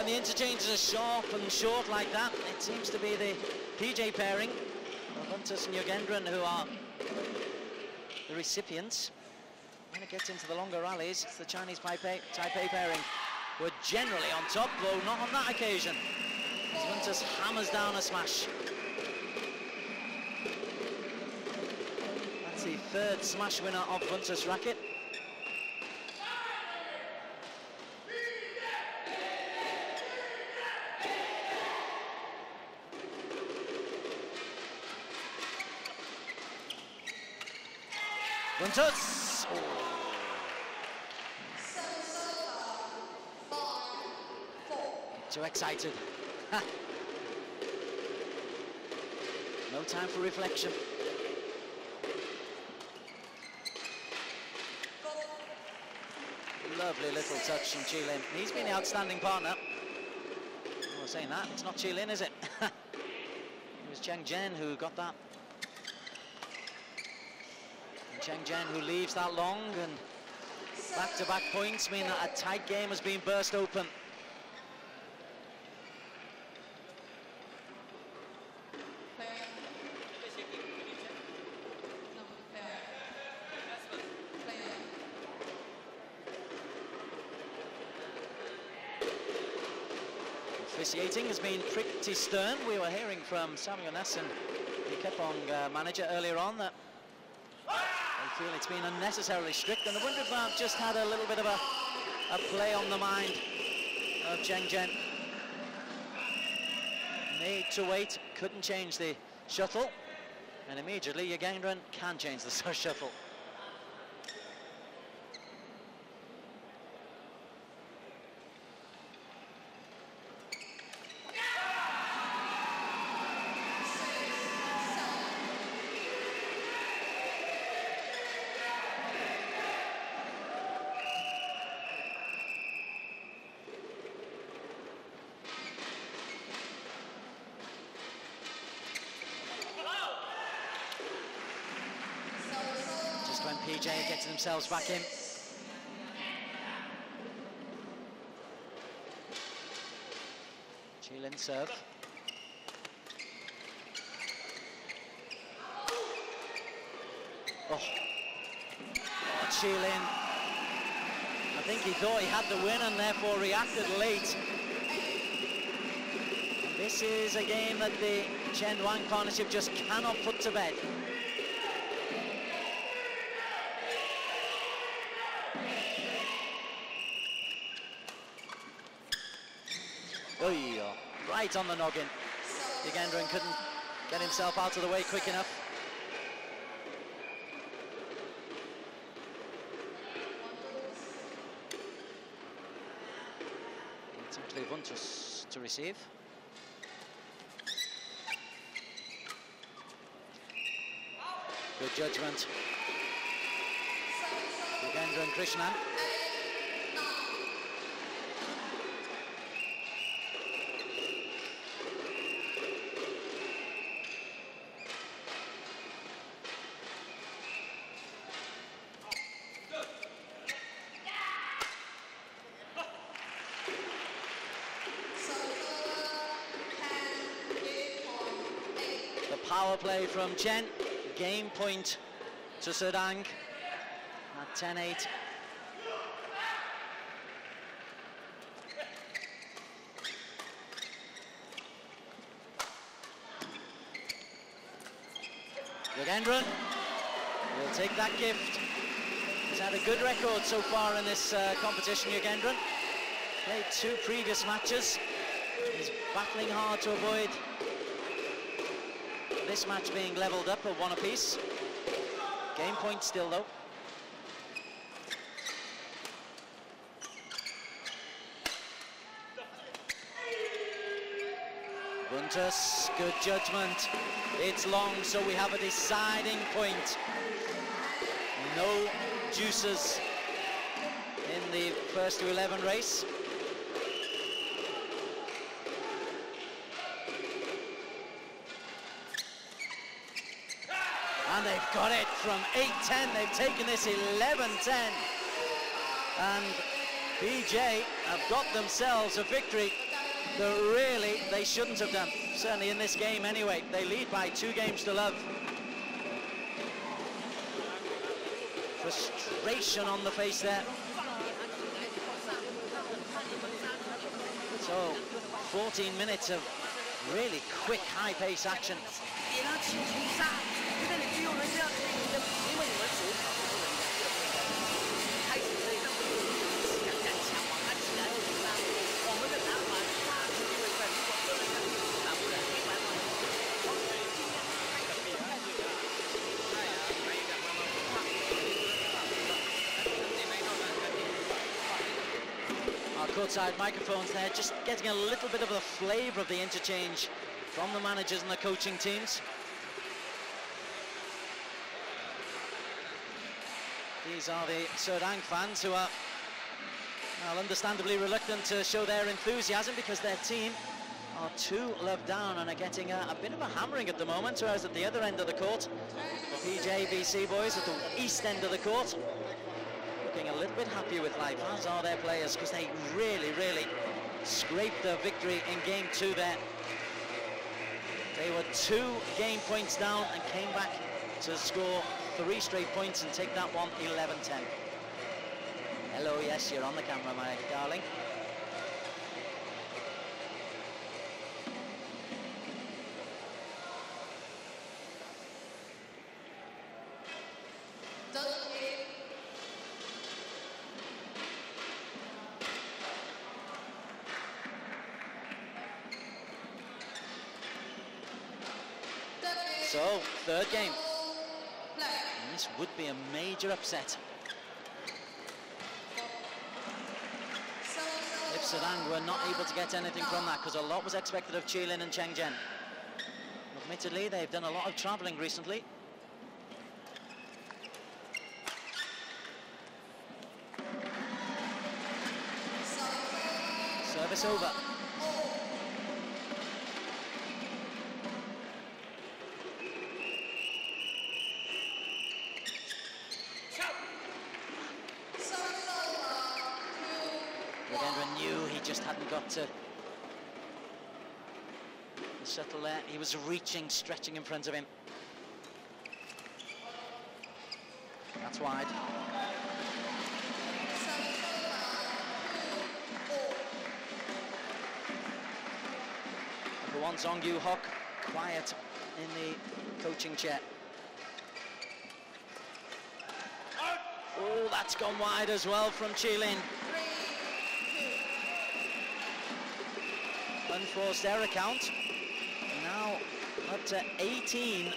when the interchanges are sharp and short like that, it seems to be the PJ pairing of Buntus and Yogendran who are the recipients. When it gets into the longer rallies, it's the Chinese Taipei pairing who are generally on top, though not on that occasion. As Buntus hammers down a smash. That's the third smash winner of Buntus' racket. Buntus! Oh. Too excited. No time for reflection. Lovely little touch from Qilin. He's been the outstanding partner. I was saying that, it's not Qilin, is it? It was Cheng Zhen who got that. And Cheng Zhen who leaves that long, and back-to-back points mean that a tight game has been burst open. Officiating has been pretty stern. We were hearing from Samuel Nesson, the Kepong manager, earlier on that they feel it's been unnecessarily strict, and I wonder if that just had a little bit of a play on the mind of Cheng Zhen. Need to wait, couldn't change the shuttle, and immediately Yogendran can change the shuttle. When PJ gets themselves back in. Qilin serve. Oh, Qilin. I think he thought he had the win and therefore reacted late. And this is a game that the Chen Wang partnership just cannot put to bed. Right on the noggin. Yogendran couldn't get himself out of the way quick enough. It's actually Buntus to receive. Good judgment. Yogendran Krishnan. Power play from Chen, game point to Serdang at 10-8. Yogendran will take that gift. He's had a good record so far in this competition, Yogendran. Played 2 previous matches. He's battling hard to avoid this match being leveled up at 1 apiece. Game point still though. Buntus, good judgment. It's long, so we have a deciding point. No juices in the first to 11 race. And they've got it from 8-10. They've taken this 11-10. And BJ have got themselves a victory that really they shouldn't have done. Certainly in this game anyway. They lead by 2 games to love. Frustration on the face there. So 14 minutes of really quick, high-pace action. Our courtside microphones there, just getting a little bit of the flavour of the interchange from the managers and the coaching teams. These are the Serdang fans who are, well, understandably reluctant to show their enthusiasm because their team are 2 love down and are getting a bit of a hammering at the moment, whereas at the other end of the court, PJBC boys at the east end of the court, looking a little bit happier with life, as are their players, because they really, really scraped the victory in game 2 there. They were 2 game points down and came back to score 3 straight points and take that one 11-10. Hello, yes, you're on the camera, my darling. So, 3rd game. And this would be a major upset. If Serdang were not able to get anything from that, because a lot was expected of Jilin and Chengjian. Admittedly, they've done a lot of travelling recently. Service over. Just hadn't got to settle there. He was reaching, stretching in front of him. That's wide. For one, Zong Yu Hock quiet in the coaching chair. Oh, that's gone wide as well from Jilin. Unforced error count. Now up to 18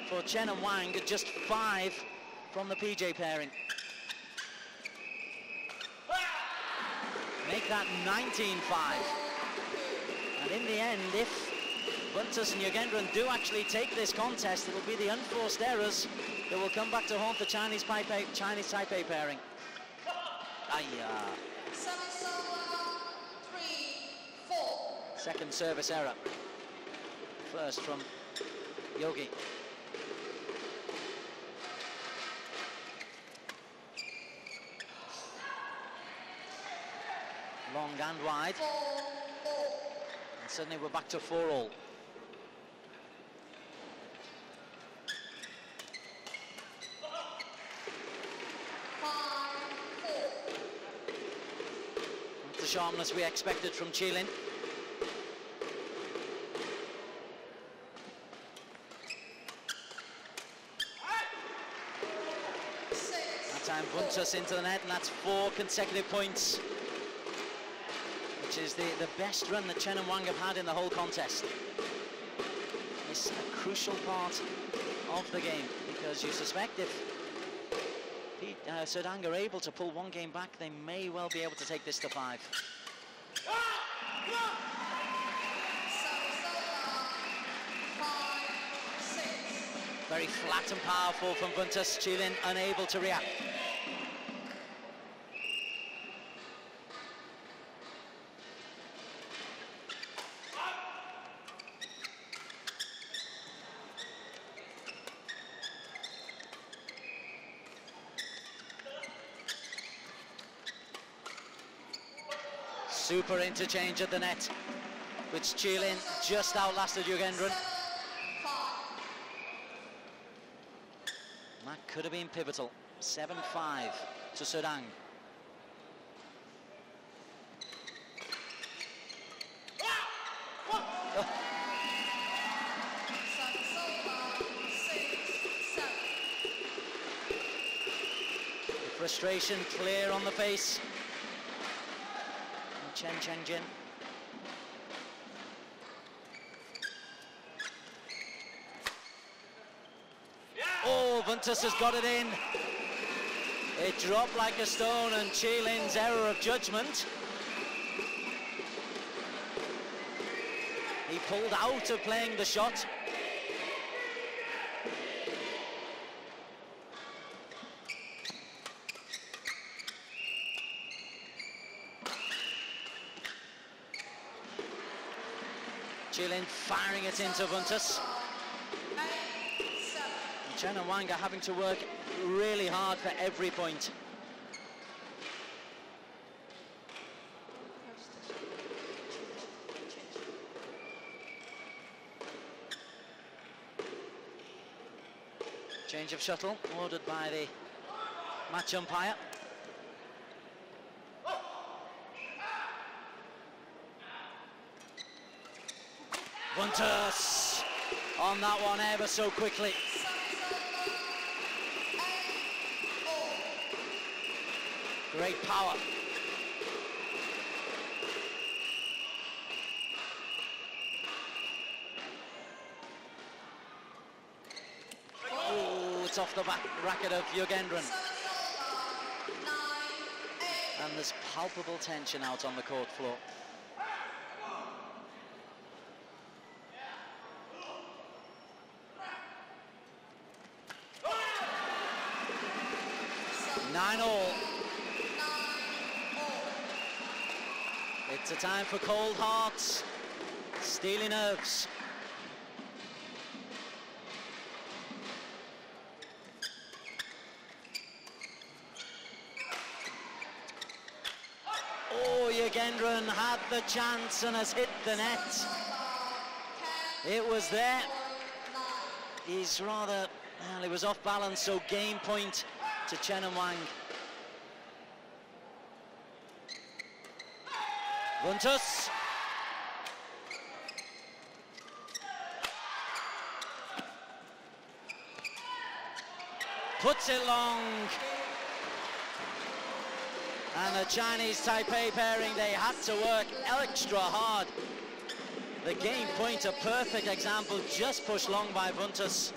for Chen and Wang, just 5 from the PJ pairing. Make that 19-5. And in the end, if Buntus and Yogendran do actually take this contest, it will be the unforced errors that will come back to haunt the Chinese Taipei pairing. Second service error. First from Yogi. Long and wide. And suddenly we're back to 4-all. The sharpness we expected from Jilin. Time Buntus into the net, and that's 4 consecutive points, which is the best run that Chen and Wang have had in the whole contest. It's a crucial part of the game, because you suspect if Serdang are able to pull 1 game back, they may well be able to take this to 5. Very flat and powerful from Buntus. Jilin unable to react. Super interchange at the net. which Chilin just outlasted Yugendran. That could have been pivotal. 7-5 to Serdang. Frustration clear on the face. Chen Chengjin. Oh, Vuntus has got it in. It dropped like a stone, and Chilin's error of judgment. He pulled out of playing the shot. Chilin firing it into Vuntus. Chen and Wang are having to work really hard for every point. Change of shuttle ordered by the match umpire. Vuntus on that one ever so quickly. Great power. Oh, it's off the back racket of Yugendran. And there's palpable tension out on the court floor. Nine all. It's a time for cold hearts, steely nerves. Oh, Yugendran had the chance and has hit the net. It was there. He's rather, well, he was off balance, so game point to Chen and Wang. Vuntus. Puts it long. And the Chinese Taipei pairing, they had to work extra hard. The game point, a perfect example, just pushed long by Vuntus.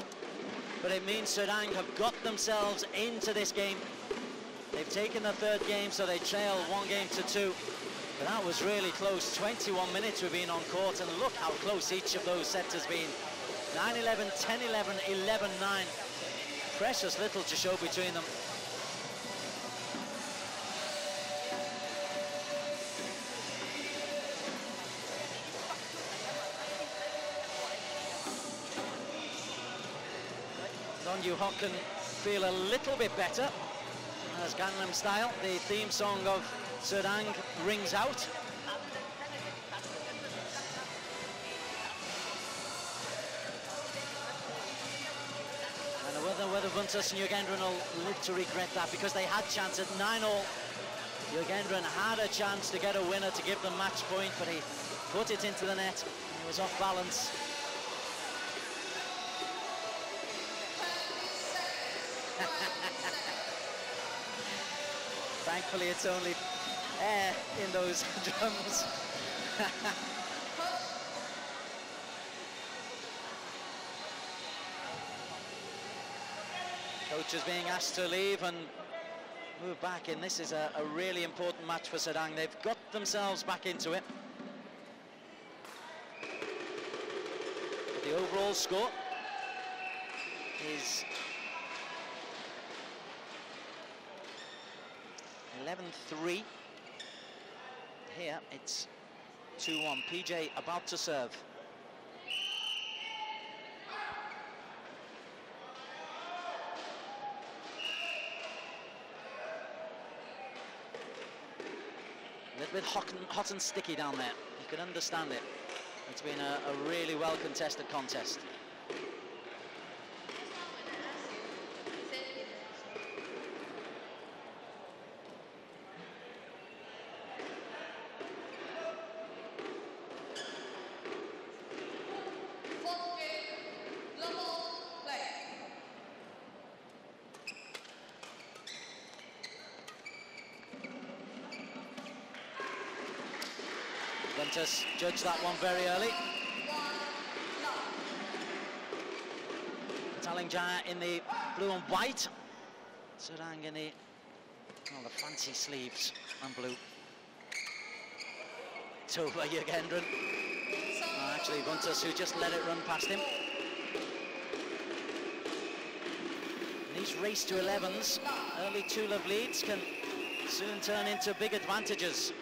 But it means Serdang have got themselves into this game. They've taken the third game, so they trail 1-2. But that was really close. 21 minutes we've been on court, and look how close each of those sets has been. 9-11, 10-11, 11-9. Precious little to show between them. Don Yu-Hock can feel a little bit better as Gangnam Style, the theme song of Serdang, rings out. And whether Vuntus and Yugendran will live to regret that, because they had chance at 9-all. Yugendran had a chance to get a winner to give them match point, but he put it into the net. He was off balance. Thankfully, it's only air in those drums. Coach is being asked to leave and move back in. This is a really important match for Serdang. They've got themselves back into it. The overall score is 11-3. Here it's 2-1. PJ about to serve. A little bit hot and sticky down there. You can understand it. It's been a really well-contested contest. Ventus judged that one very early. Petaling Jaya in the blue and white. Serdang in the, well, the fancy sleeves and blue. Tova Yugendran. Actually, Ventus who just let it run past him. And these race to 11s, early two-love leads can soon turn into big advantages.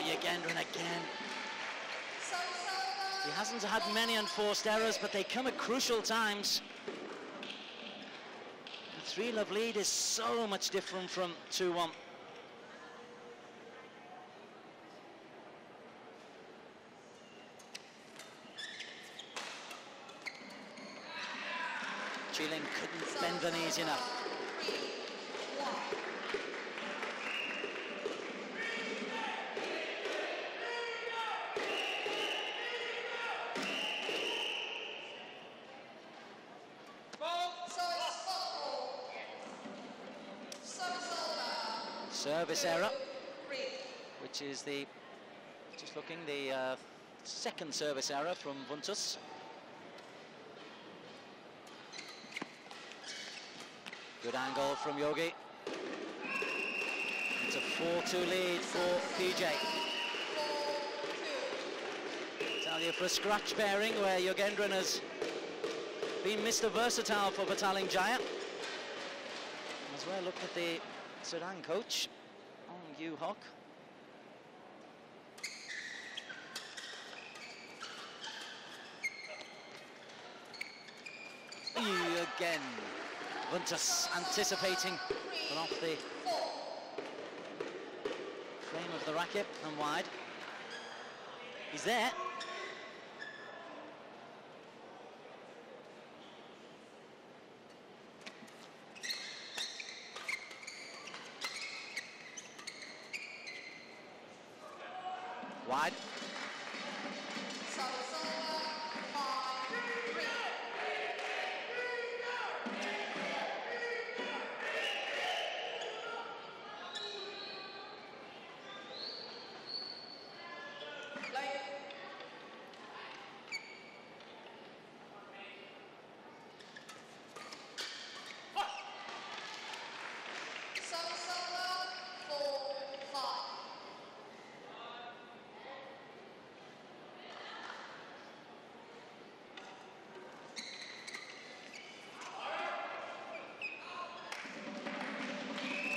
Yugendran again. He hasn't had many unforced errors, but they come at crucial times. The three-love lead is so much different from 2-1. Chilin couldn't bend the knees enough. Service error, which is the, just looking, the second service error from Ventus. Good angle from Yogi. It's a 4-2 lead for PJ. Tell you, for a scratch pairing where Yugendran has been Mr. Versatile for Petaling Jaya. As well, look at the Serdang coach, Ong Yu Hock. Again, Ventus anticipating, but off the frame of the racket and wide. He's there. Wide.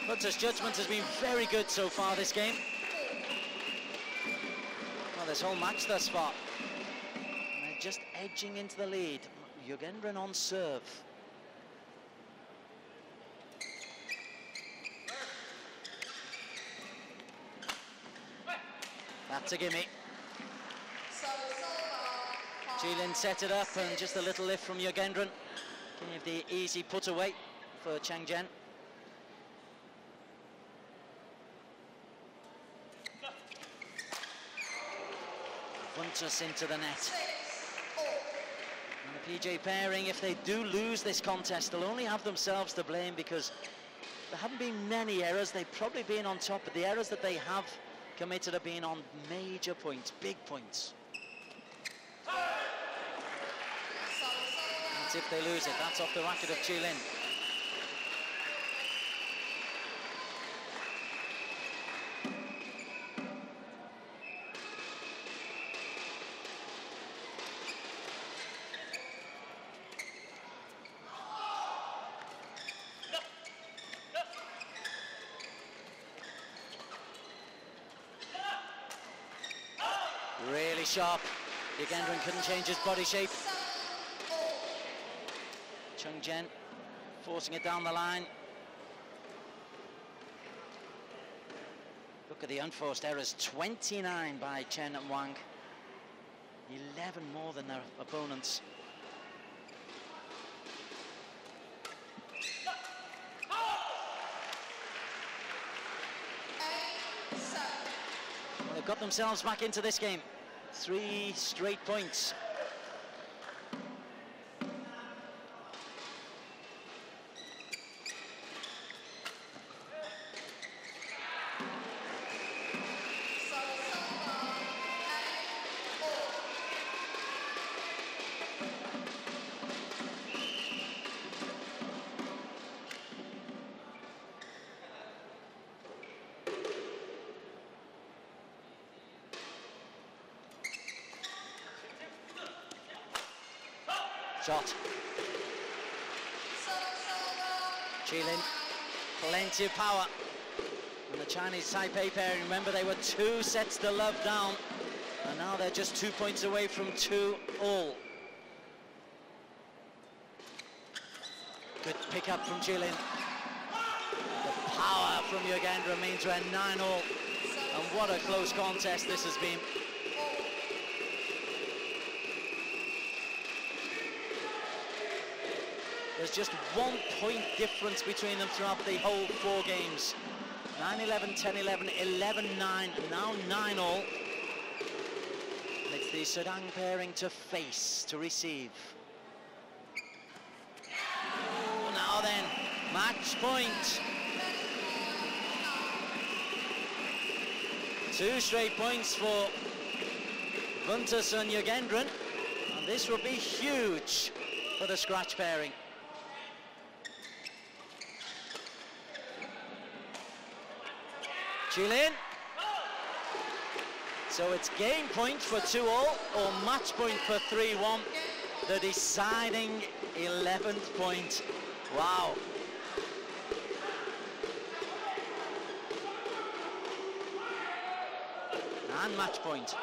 Ventus' judgment has been very good so far this game. Well, this whole match thus far. And they're just edging into the lead. Yugendran on serve. That's a gimme. Jilin set it up and just a little lift from Yugendran. Gave the easy put away for Chang Zhen. Ventus into the net. And the PJ pairing, if they do lose this contest, they'll only have themselves to blame because there haven't been many errors. They've probably been on top, but the errors that they have committed have been on major points, big points. That's if they lose it. That's off the racket of Chilin. sharp. Yugendran couldn't change his body shape. Chung Jen forcing it down the line. Look at the unforced errors, 29 by Chen and Wang. 11 more than their opponents. Well, they've got themselves back into this game. 3 straight points. Shot. Chilin, plenty of power. And the Chinese Taipei pairing, remember they were 2 sets to love down, and now they're just 2 points away from 2-all. Good pick-up from Chilin. The power from Yugendran means we're 9-all. And what a close contest this has been. There's just 1 point difference between them throughout the whole 4 games. 9-11, 10-11, 11-9, now 9-all. It's the Serdang pairing to face, to receive. Oh, now then, match point. 2 straight points for Vuntus and Yugendran. And this will be huge for the scratch pairing. Chilin. So it's game point for 2-all or match point for 3-1. The deciding 11th point. Wow. And match point.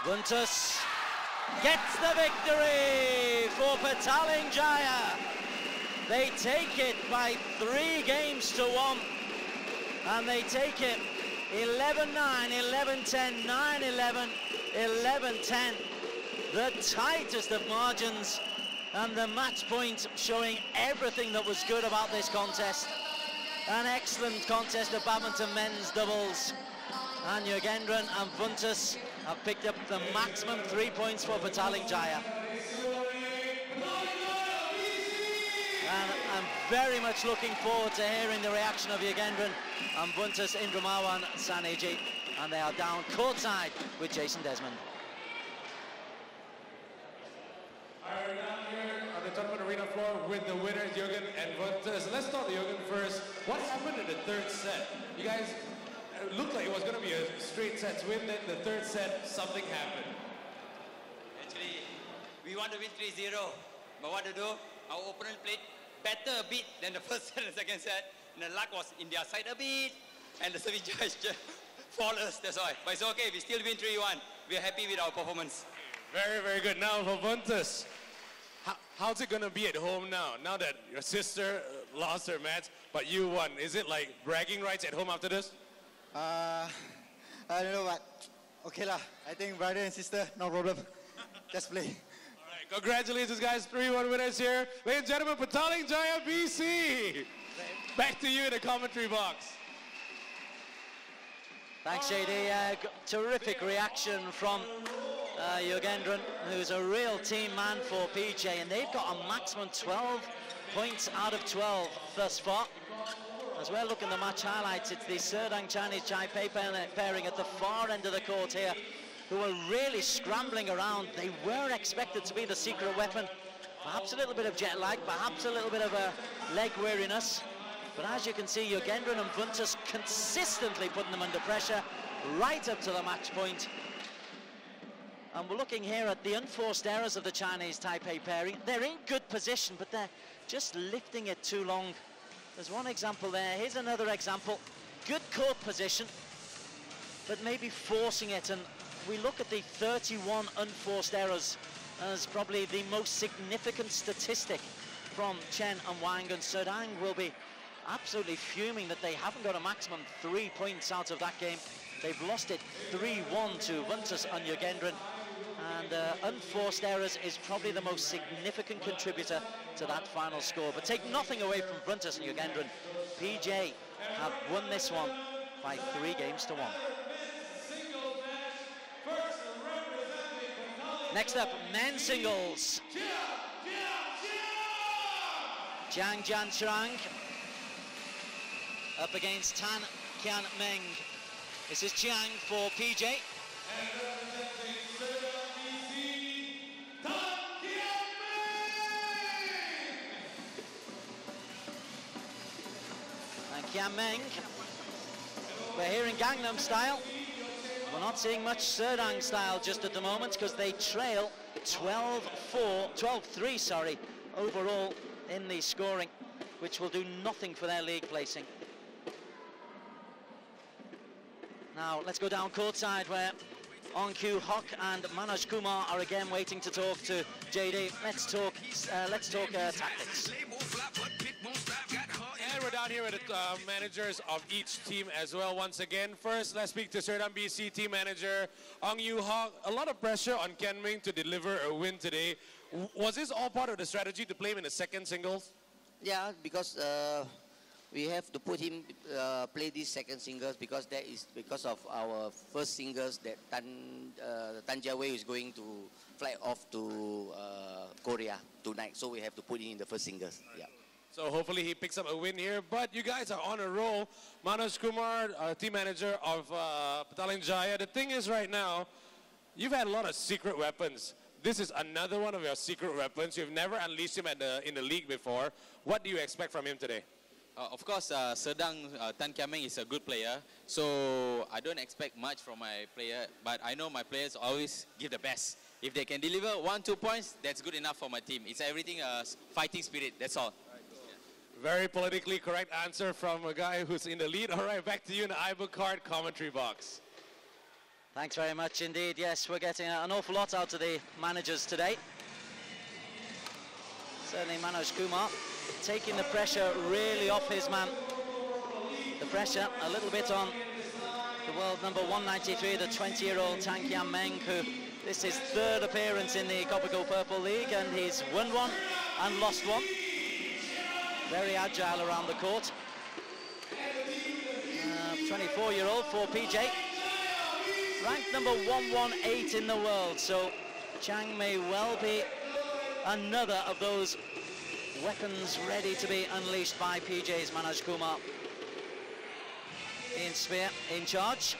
Vuntus gets the victory for Petaling Jaya. They take it by 3 games to 1, and they take it 11-9, 11-10, 9-11, 11-10. The tightest of margins, and the match point showing everything that was good about this contest. An excellent contest of badminton men's doubles, and Yugendran and Vuntus have picked up the maximum 3 points for Petaling Jaya. And I'm very much looking forward to hearing the reaction of Yugendran and Vuntus Indramawan Saneji. And they are down courtside with Jason Desmond. We're down here on the tournament arena floor with the winners, Jürgen and Vuntus. Let's start with Jürgen first. What happened in the 3rd set? You guys, it looked like it was going to be a straight set win. Then the 3rd set, something happened. Actually, we want to win 3-0. But what to do? Our opponent played better a bit than the 1st set and 2nd set. And the luck was in their side a bit. And the service judge just followed us, that's why. But it's okay, we still win 3-1. We're happy with our performance. Very, very good. Now for Vuntus, how's it going to be at home now that your sister lost her match, but you won? Is it like bragging rights at home after this? I don't know, but okay lah. I think brother and sister, no problem. Just play. All right, congratulations guys, 3-1 winners here. Ladies and gentlemen, Petaling Jaya BC. Back to you in the commentary box. Thanks, JD. Terrific reaction from Yugendran, who's a real team man for PJ, and they've got a maximum 12 points out of 12 thus far. As well, look in the match highlights, it's the Serdang Chinese Taipei pairing at the far end of the court here, who are really scrambling around. They were expected to be the secret weapon. Perhaps a little bit of jet lag, perhaps a little bit of a leg weariness. But as you can see, Yugendran and Vuntus consistently putting them under pressure right up to the match point. And we're looking here at the unforced errors of the Chinese Taipei pairing. They're in good position, but they're just lifting it too long. There's one example there. Here's another example. Good court position, but maybe forcing it. And we look at the 31 unforced errors as probably the most significant statistic from Chen and Wang, and Serdang will be absolutely fuming that they haven't got a maximum 3 points out of that game. They've lost it 3-1 to Vuntus and Yogendran, and unforced errors is probably the most significant contributor to that final score. But take nothing away from Vuntus and Yogendran. PJ have won this one by 3 games to 1. Next up, men's singles. Jiang Jianchang up against Tan Kian Meng. This is Jiang for PJ. And Kian Meng, we're hearing Gangnam Style. We're not seeing much Serdang style just at the moment because they trail 12-3, sorry, overall in the scoring, which will do nothing for their league placing. Now let's go down courtside where On Kyu Hock and Manoj Kumar are again waiting to talk to JD. Let's talk tactics. And we're down here with the managers of each team as well once again. First, let's speak to Serdang BC team manager Ong Yu Hock. A lot of pressure on Ken Ming to deliver a win today. Was this all part of the strategy to play him in the second singles? Yeah, because we have to put him play these second singles because that is because of our first singles that Tan Jia Wei is going to fly off to Korea tonight. So we have to put him in the first singles. Yeah. So hopefully he picks up a win here. But you guys are on a roll. Manoj Kumar, team manager of Petaling Jaya. The thing is right now, you've had a lot of secret weapons. This is another one of your secret weapons. You've never unleashed him in the league before. What do you expect from him today? Of course, Serdang Tan Kian Meng is a good player. So I don't expect much from my player. But I know my players always give the best. If they can deliver 1-2 points, that's good enough for my team. It's everything fighting spirit, that's all. Very politically correct answer from a guy who's in the lead. All right, back to you in the iBook card commentary box. Thanks very much indeed. Yes, we're getting an awful lot out of the managers today. Certainly Manoj Kumar taking the pressure really off his man. The pressure a little bit on the world number 193, the 20-year-old Tan Kian Meng, who this is third appearance in the Kopiko Purple League, and he's won one and lost one. Very agile around the court. 24-year-old for PJ. Ranked number 118 in the world, so Chang may well be another of those weapons ready to be unleashed by PJ's Manoj Kumar. Ian Spear in charge.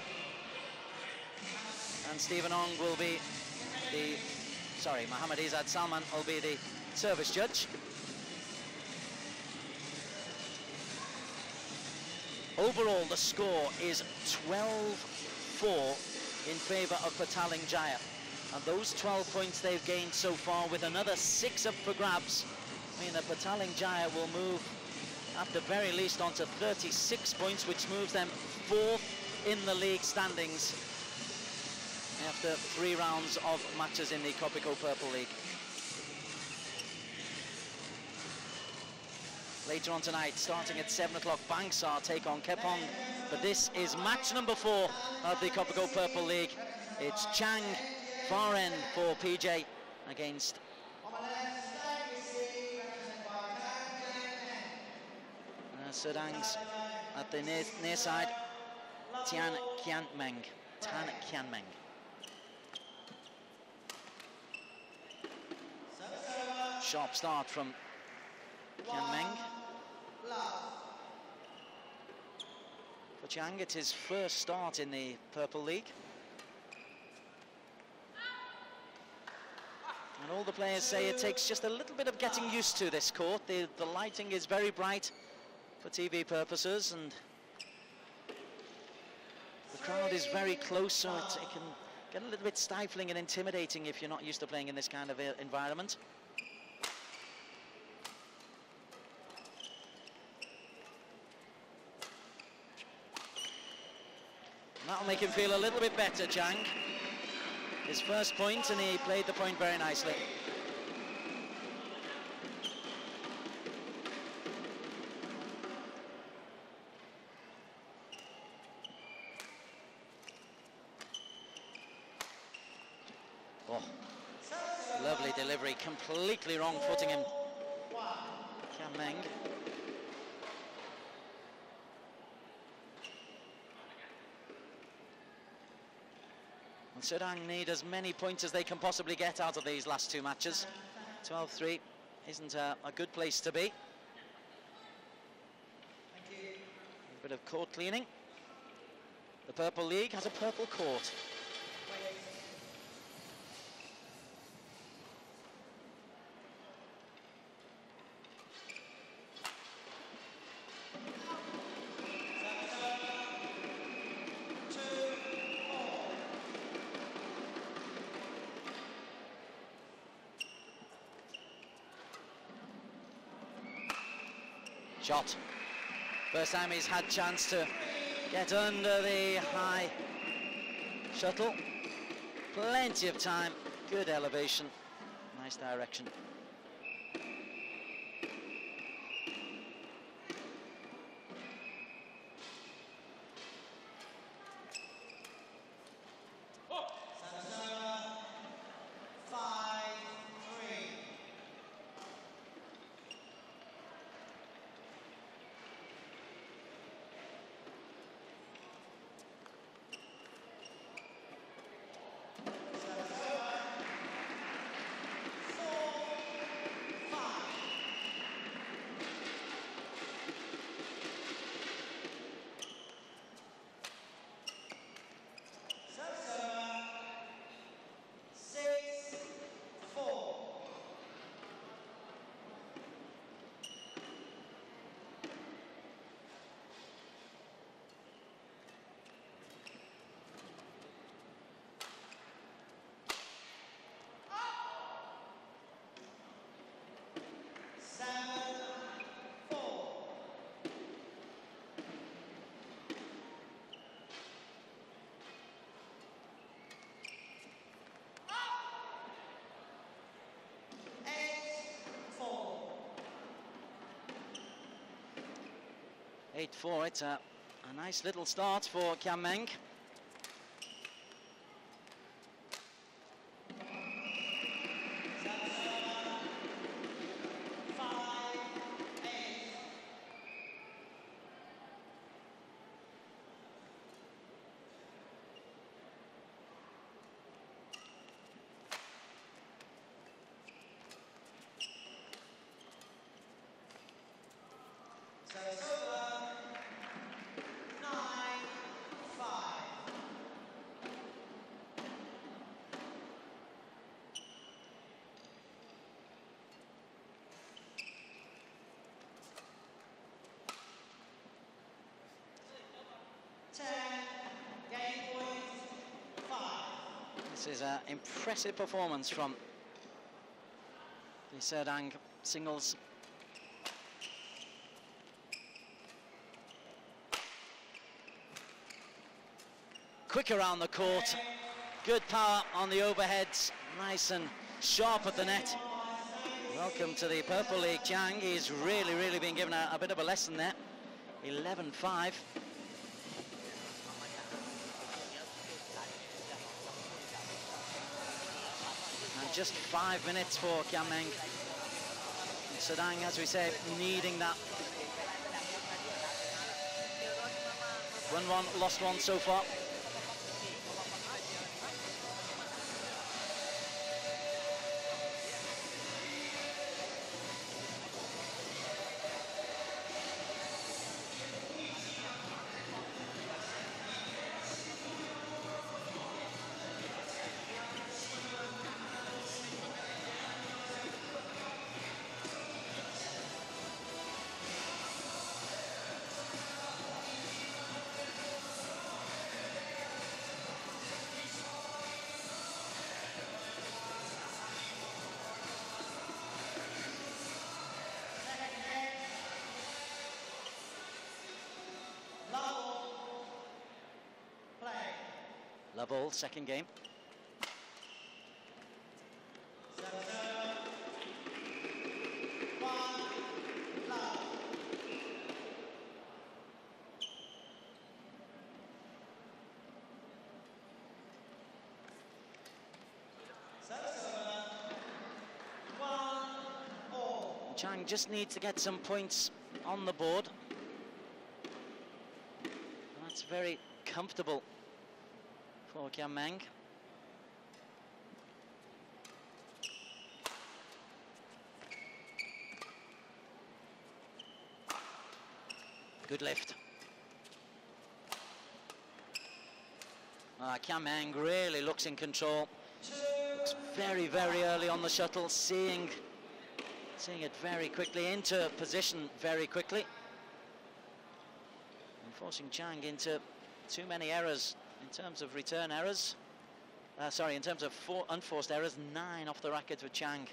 And Stephen Ong will be Mohammad Izzad Salman will be the service judge. Overall, the score is 12-4 in favour of Petaling Jaya. And those 12 points they've gained so far, with another 6 up for grabs, mean that Petaling Jaya will move, at the very least, on to 36 points, which moves them 4th in the league standings after 3 rounds of matches in the Kopiko Purple League. Later on tonight, starting at 7 o'clock, Bangsar take on Kepong. But this is match number 4 of the Kopiko Purple League. It's Chang, far end for PJ, against Serdang's at the near side, Tan Kian Meng. Sharp start from Kian Meng. For Chang, it's his first start in the Purple League. And all the players say it takes just a little bit of getting used to this court. The lighting is very bright for TV purposes, and the crowd is very close, so it can get a little bit stifling and intimidating if you're not used to playing in this kind of environment. That'll make him feel a little bit better, Chang. His first point, and he played the point very nicely. Oh, lovely delivery, completely wrong footing him. Kian Meng. And Serdang need as many points as they can possibly get out of these last two matches. 12-3 isn't a good place to be. A bit of court cleaning. The Purple League has a purple court. Shot. First time he's had chance to get under the high shuttle. Plenty of time, good elevation, nice direction. Eight 4. It's a nice little start for Kian Meng. This is an impressive performance from the Serdang singles. Quick around the court, good power on the overheads, nice and sharp at the net. Welcome to the Purple League, Chang. He's really been given a bit of a lesson there. 11-5. And just 5 minutes for Kian Meng. Serdang, as we say, needing that. Won one, lost one so far. all, second game. Chang just needs to get some points on the board. That's very comfortable for Kian Meng. Good lift. Kian Meng really looks in control. Looks very, very early on the shuttle, seeing it very quickly, into position very quickly. And forcing Chang into too many errors in terms of return errors. Sorry, in terms of unforced errors, 9 off the racket for Chang.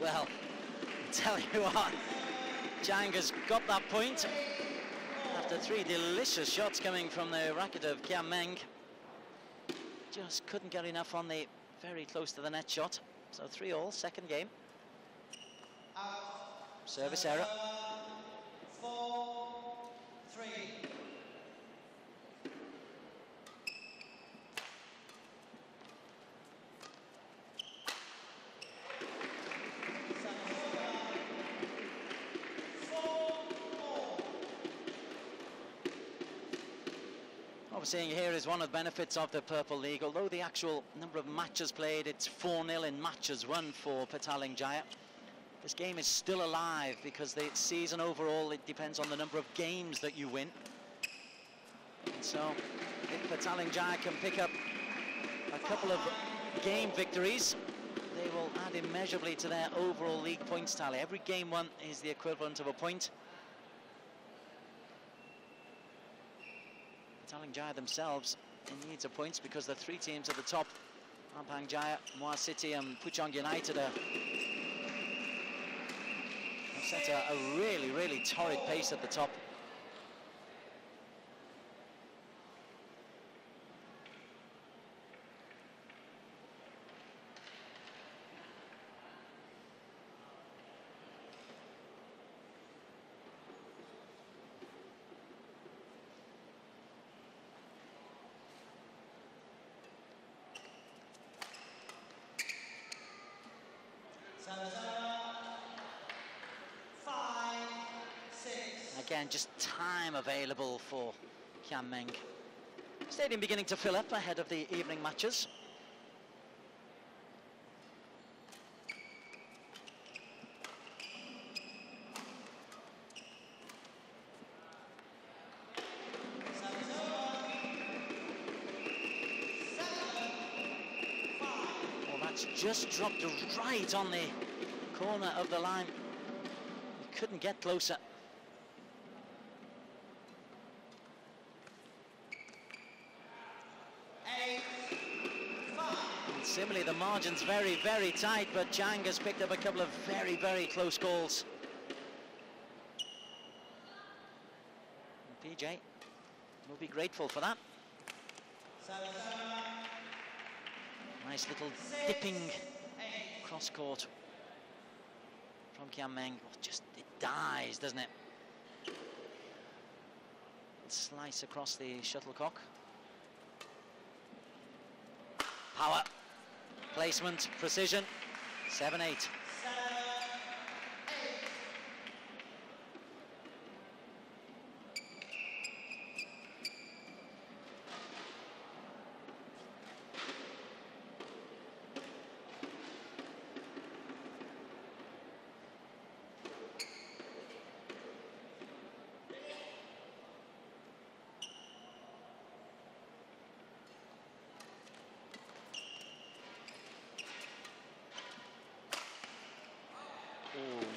Well, tell you what, Chang has got that point after 3 delicious shots coming from the racket of Kian Meng. Just couldn't get enough on the very close to the net shot. So 3-all, second game. Service error. 4-3. What we're seeing here is one of the benefits of the Purple League. Although the actual number of matches played, it's 4-0 in matches won for Petaling Jaya. This game is still alive because the season overall, it depends on the number of games that you win. And so if Petaling Jaya can pick up a couple of game victories, they will add immeasurably to their overall league points tally. Every game won is the equivalent of a point. Petaling Jaya themselves in need of points because the 3 teams at the top, Ampang Jaya, Muar City and Puchong United, have set a really, really torrid pace at the top. Again, just time available for Kian Meng. Stadium beginning to fill up ahead of the evening matches. Well, that's just dropped right on the corner of the line. He couldn't get closer. Similarly, the margin's very, very tight, but Chang has picked up a couple of very, very close goals. And PJ will be grateful for that. Nice little dipping cross-court from Kian Meng. Oh, just, it dies, doesn't it? Slice across the shuttlecock. Power. Placement, precision, 7-8.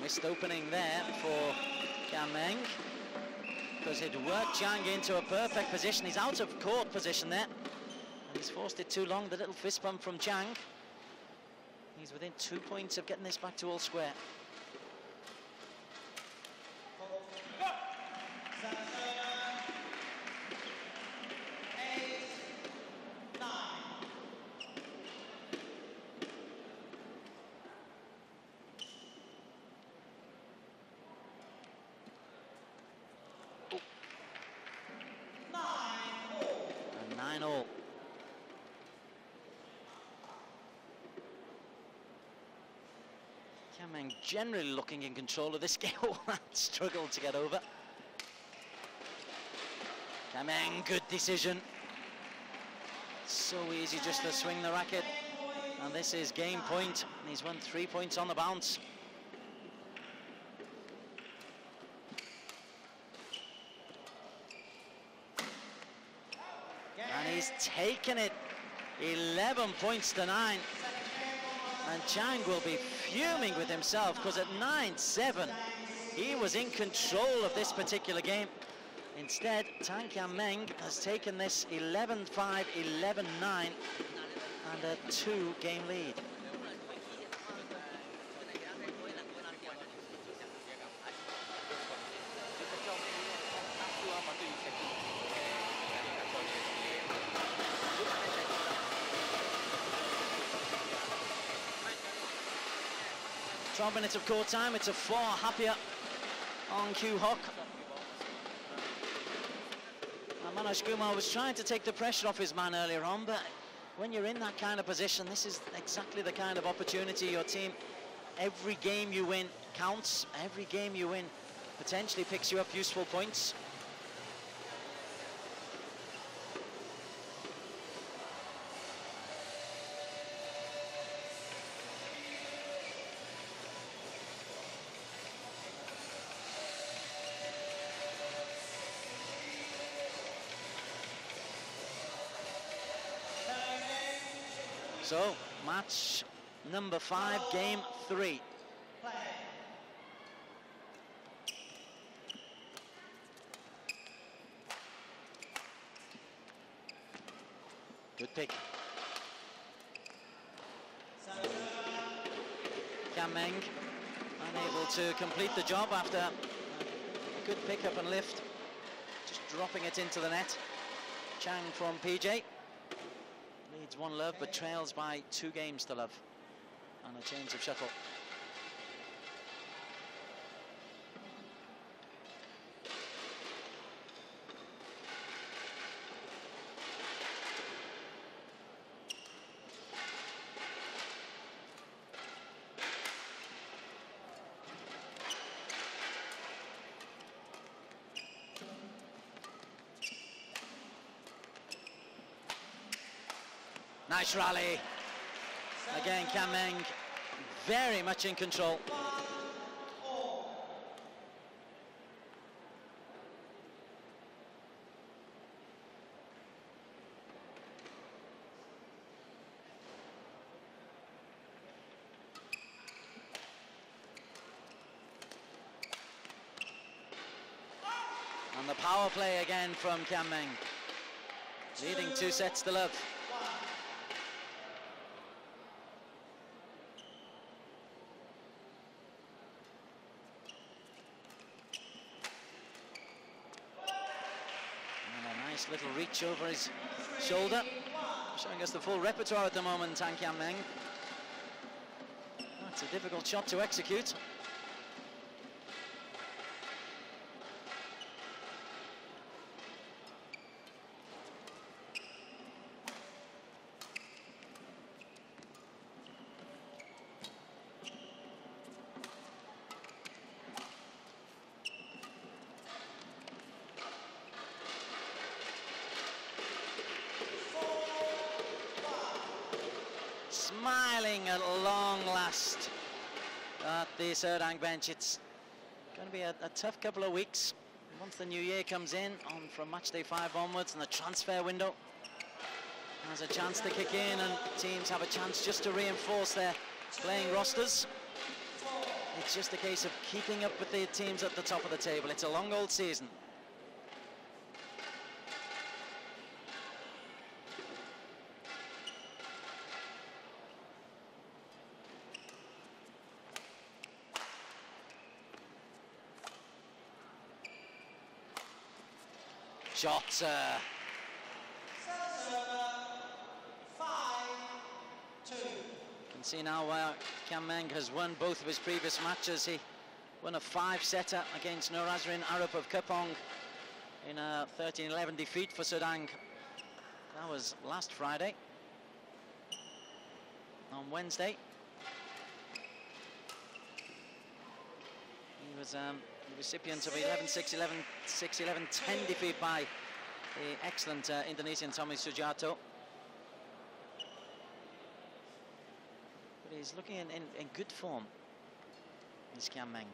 Missed opening there for Kam Meng, because it worked Zhang into a perfect position. He's out of court position there, and he's forced it too long. The little fist bump from Zhang. He's within 2 points of getting this back to all square. And 9-all. Kam Meng generally looking in control of this game. Oh, that struggled to get over. Kam Meng, good decision. So easy just to swing the racket. And this is game point. He's won 3 points on the bounce. And he's taken it 11 points to 9. And Zhang will be fuming with himself, because at 9-7, he was in control of this particular game. Instead, Kam Meng has taken this 11-5, 11-9, and a 2-game lead. Twelve minutes of court time. It's a 4 happier on Q Hock. Manoj Kumar was trying to take the pressure off his man earlier on, but when you're in that kind of position, this is exactly the kind of opportunity your team, every game you win counts. Every game you win potentially picks you up useful points. So, match number 5, game 3. Good pick. Kam Meng unable to complete the job after a good pickup and lift. Just dropping it into the net. Zhang from PJ. Leads 1-love, but trails by 2 games to love. And a change of shuttle. Nice rally. Again, Kam Meng very much in control. And the power play again from Kam Meng. Leading 2 sets to love. Little reach over his shoulder, showing us the full repertoire at the moment, Kam Meng. That's a difficult shot to execute. Smiling at long last at the Serdang bench. It's going to be a tough couple of weeks once the new year comes in, from match day 5 onwards, and the transfer window has a chance to kick in, and teams have a chance just to reinforce their playing rosters. It's just a case of keeping up with the teams at the top of the table. It's a long old season. Shot. You can see now Kam Meng has won both of his previous matches. He won a 5-setter against Norazrin Arab of Kopong in a 13-11 defeat for Serdang. That was last Friday. On Wednesday, he was the recipient of 11-6, 11-6, 11-10 defeat by the excellent Indonesian Tommy Sujarto. But he's looking in good form, this Kam Meng.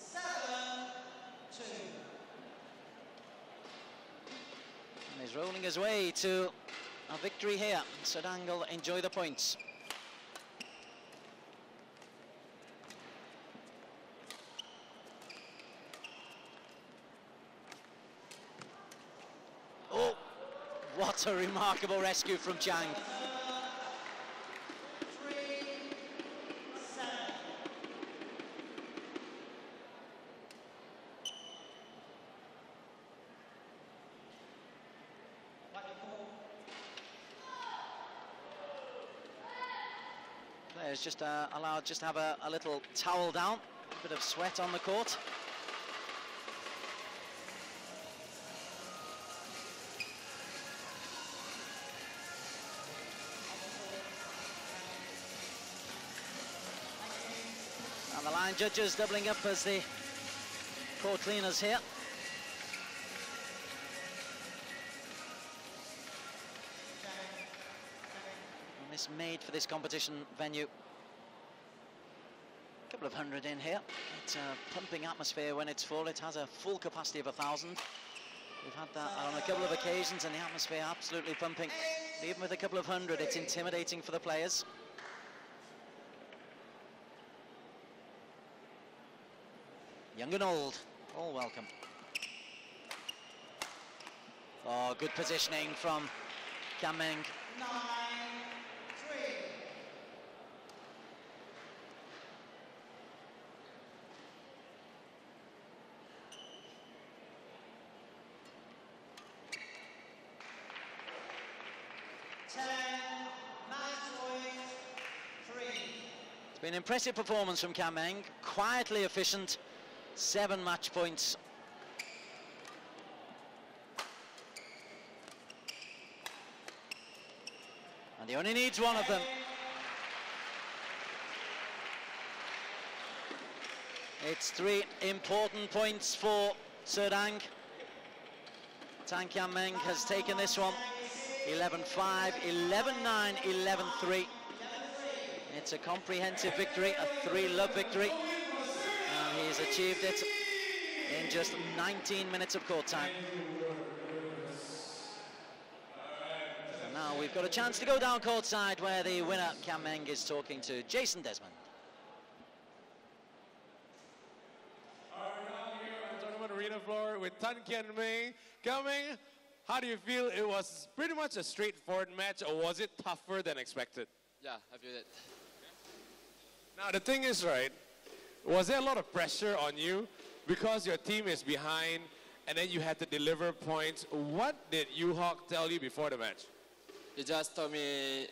7-2. And he's rolling his way to a victory here. Serdang will enjoy the points. Oh, what a remarkable rescue from Chang. Players just allowed just have a little towel down, a bit of sweat on the court. And the line judges doubling up as the court cleaners here. And this made for this competition venue. A couple of hundred in here. It's a pumping atmosphere when it's full. It has a full capacity of 1,000. We've had that on a couple of occasions and the atmosphere absolutely pumping. Even with a couple of hundred, it's intimidating for the players. Young and old, all welcome. Oh, good positioning from Kam Meng. 9-3. It's been an impressive performance from Kam Meng, quietly efficient, 7 match points. And he only needs one of them. It's 3 important points for Serdang. Tan Kam Meng has taken this one. 11-5, 11-9, 11-3. It's a comprehensive victory, a 3-love victory. And he's achieved it in just 19 minutes of court time. And now we've got a chance to go down courtside where the winner, Kam Meng, is talking to Jason Desmond. Tournament arena floor with Tan Kam Meng. Kam Meng, how do you feel? It was pretty much a straightforward match, or was it tougher than expected? Yeah, I feel it. Now the thing is, right, was there a lot of pressure on you because your team is behind and then you had to deliver points? What did Yu-Hawk tell you before the match? He just told me,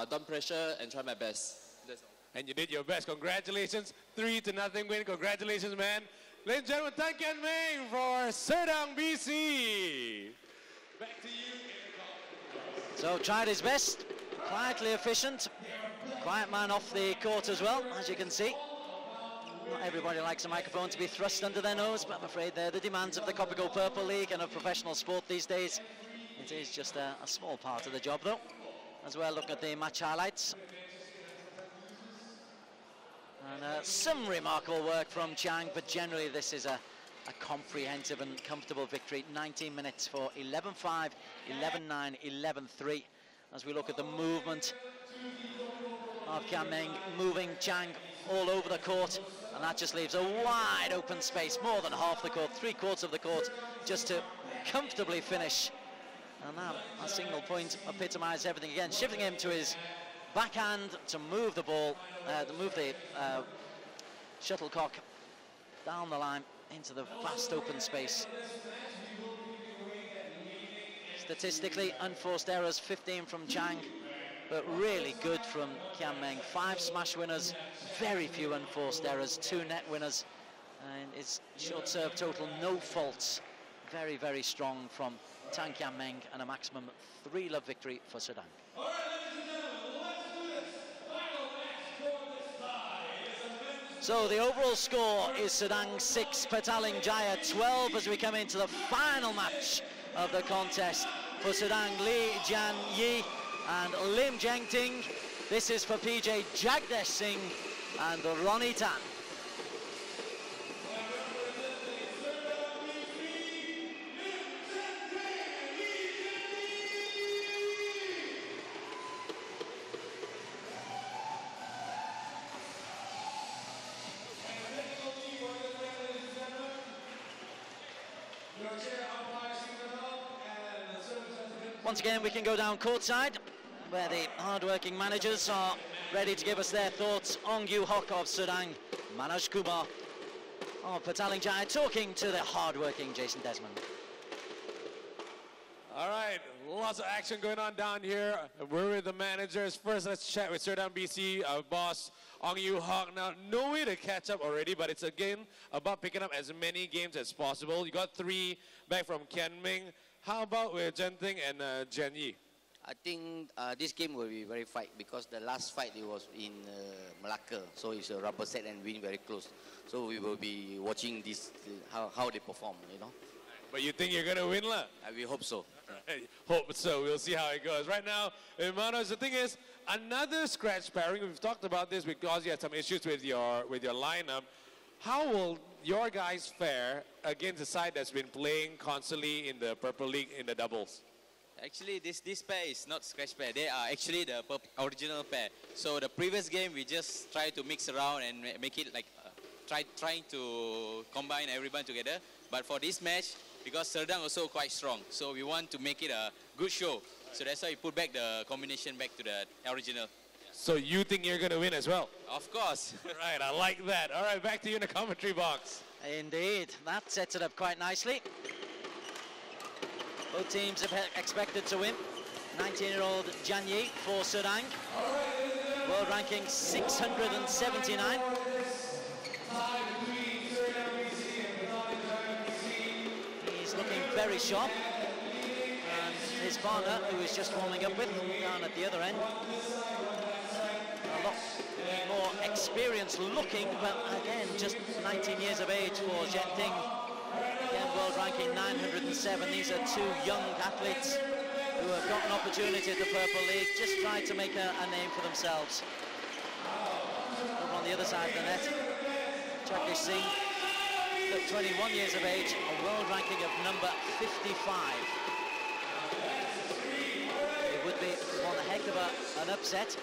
don't pressure and try my best. That's all. And you did your best. Congratulations. 3-0 win. Congratulations, man. Ladies and gentlemen, Tan Kam Meng for Serdang, BC. Back to you. So tried his best, quietly efficient. Quiet man off the court as well, as you can see. Not everybody likes a microphone to be thrust under their nose, but I'm afraid they're the demands of the Kopiko Purple League and of professional sport these days. It is just a small part of the job, though. As well, look at the match highlights. And some remarkable work from Chang, but generally this is a comprehensive and comfortable victory. 19 minutes for 11-5, 11-9, 11-3. As we look at the movement of Kian Meng, moving Chang all over the court, and that just leaves a wide open space, more than half the court, 3/4 of the court, just to comfortably finish. And that, a single point, epitomised everything again, shifting him to his backhand to move the ball, to move the shuttlecock down the line into the vast open space. Statistically, unforced errors, 15 from Chang, but really good from Kian Meng. 5 smash winners, very few unforced errors, 2 net winners, and his short serve total, no faults. Very, very strong from Tan Kian Meng, and a maximum 3-love victory for Serdang. So the overall score is Serdang 6, Petaling Jaya 12, as we come into the final match of the contest for Serdang, Lee Jian Yi and Lim Jeng Ting. This is for PJ Jagdesh Singh and Ronnie Tan. Once again, we can go down courtside, where the hard-working managers are ready to give us their thoughts. Ong Yu Hok of Serdang, Manoj Kumar of Petaling Jaya, talking to the hard-working Jason Desmond. All right, lots of action going on down here. We're with the managers. First, let's chat with Serdang BC, our boss, Ong Yu Hok. Now, no way to catch up already, but it's again about picking up as many games as possible. You got 3 back from Kian Meng. How about with Jen Ting and Jian Yi? I think this game will be very fight, because the last fight it was in Malacca, so it's a rubber set and win very close. So we will be watching this, how they perform, you know. But you think you're going to win, lah? We hope so. Right. Hope so. We'll see how it goes. Right now, Manoj, the thing is, another scratch pairing. We've talked about this because you had some issues with your lineup. How will your guys fare against a side that's been playing constantly in the Purple League in the doubles? Actually, this pair is not scratch pair. They are actually the original pair. So the previous game, we just try to mix around and make it like trying to combine everyone together. But for this match, because Serdang also quite strong, so we want to make it a good show. So that's why we put back the combination back to the original. So you think you're going to win as well? Of course. Right, I like that. All right, back to you in the commentary box. Indeed, that sets it up quite nicely. Both teams are expected to win. 19-year-old Jian Yi for Serdang. World ranking 679. He's looking very sharp. And his partner, who is just warming up with, down at the other end. A lot more experienced looking, but again, just 19 years of age for Jen Ting. Again, world ranking 907. These are 2 young athletes who have got an opportunity at the Purple League, just tried to make a name for themselves. Over on the other side of the net, Jagdish Singh, at 21 years of age, a world ranking of number 55. It would be one heck of an upset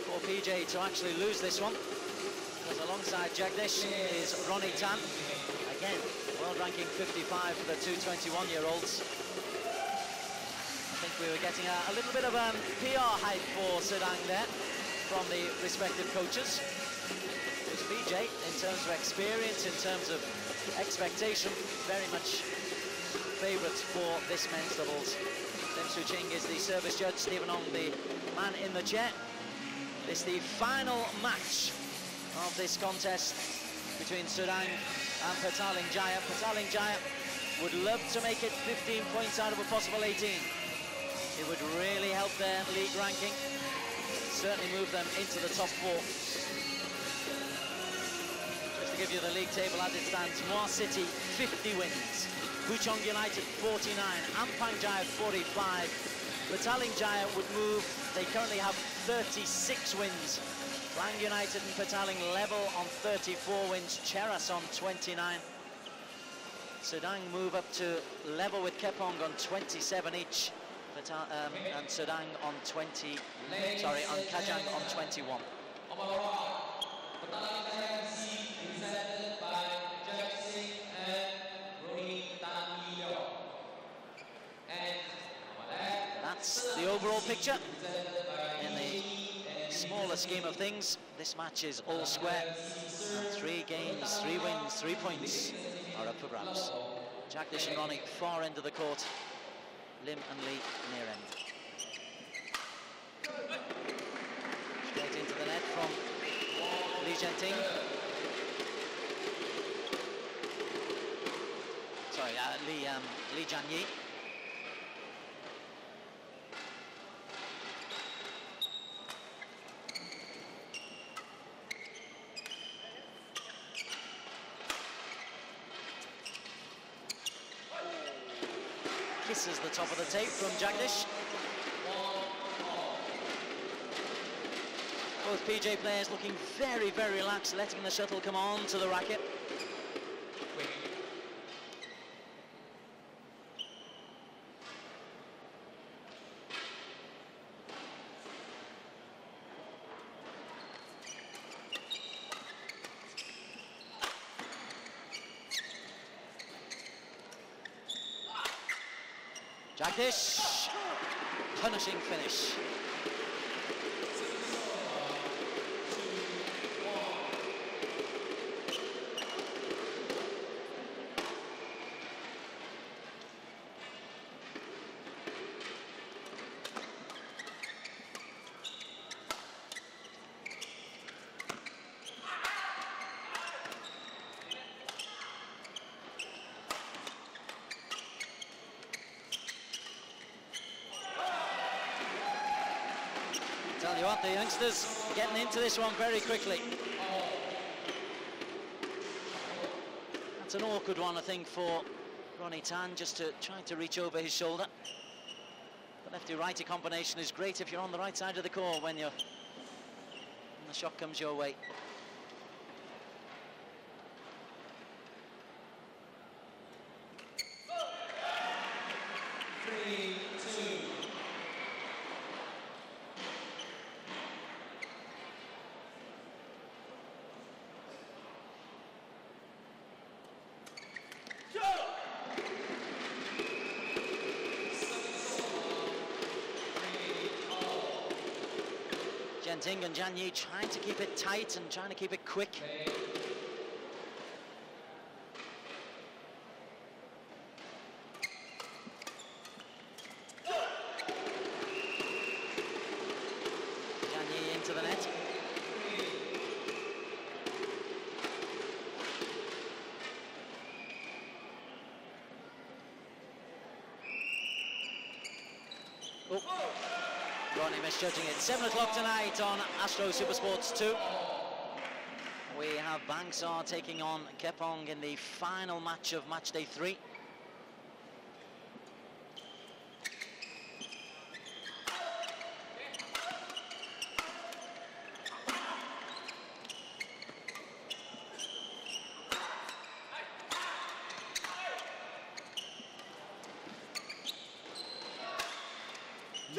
for PJ to actually lose this one, because alongside Jagdish is Ronnie Tan. Again, world ranking 55 for the 2 21-year-olds. I think we were getting a little bit of PR hype for Serdang there from the respective coaches. Because PJ, in terms of experience, in terms of expectation, very much favourites for this men's doubles. Lim Su Ching is the service judge, Stephen Ong the man in the chair. This is the final match of this contest between Serdang and Petaling Jaya. Petaling Jaya would love to make it 15 points out of a possible 18. It would really help their league ranking, certainly move them into the top 4. Just to give you the league table as it stands, Muar City 50 wins, Puchong United 49, Ampang Jaya 45. Petaling Jaya would move, they currently have 36 wins. Klang United and Petaling level on 34 wins, Cheras on 29. Serdang move up to level with Kepong on 27 each. and Serdang on 20. Sorry, on Kajang on 21. That's the overall picture. In the smaller scheme of things, this match is all square. And 3 games, 3 wins, 3 points are up for grabs. Jagdish and Ronnie far end of the court. Lim and Lee near end. Straight into the net from Lee Jianting. Sorry, Lee Jianyi. Kisses the top of the tape from Jagdish. Both PJ players looking very, very relaxed, letting the shuttle come on to the racket. Jagdish, punishing finish. Tell you what, the youngsters getting into this one very quickly. That's an awkward one, I think, for Ronnie Tan, just to try to reach over his shoulder. The lefty-righty combination is great if you're on the right side of the court when the shot comes your way. Jianting and Jianyi trying to keep it tight and trying to keep it quick. Jianyi into the net. Oh. Ronnie misjudging it. 7 o'clock tonight on Astro Supersports 2. We have Bangsar taking on Kepong in the final match of match day 3.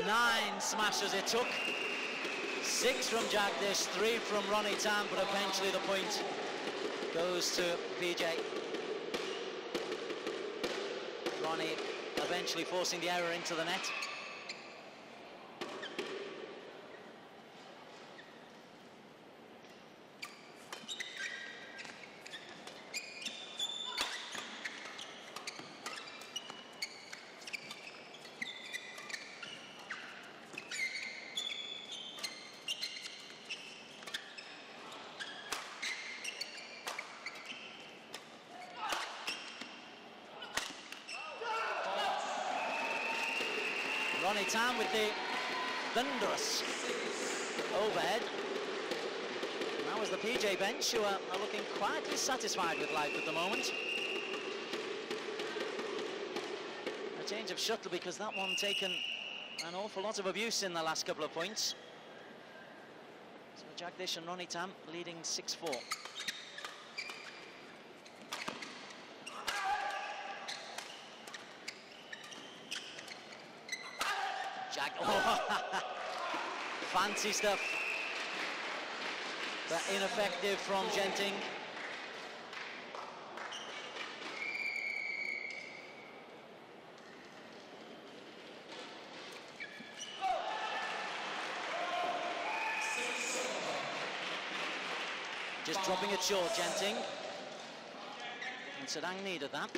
Nine smashes it took. 6 from Jagdish, 3 from Ronnie Tan, but eventually the point goes to PJ. Ronnie eventually forcing the error into the net. Ronnie Tan with the thunderous overhead. And that was the PJ bench, who are looking quietly satisfied with life at the moment. A change of shuttle because that one taken an awful lot of abuse in the last couple of points. So Jagdish and Ronnie Tan leading 6-4. Fancy stuff. But ineffective from Genting. Just dropping it short, Genting. And Serdang needed that.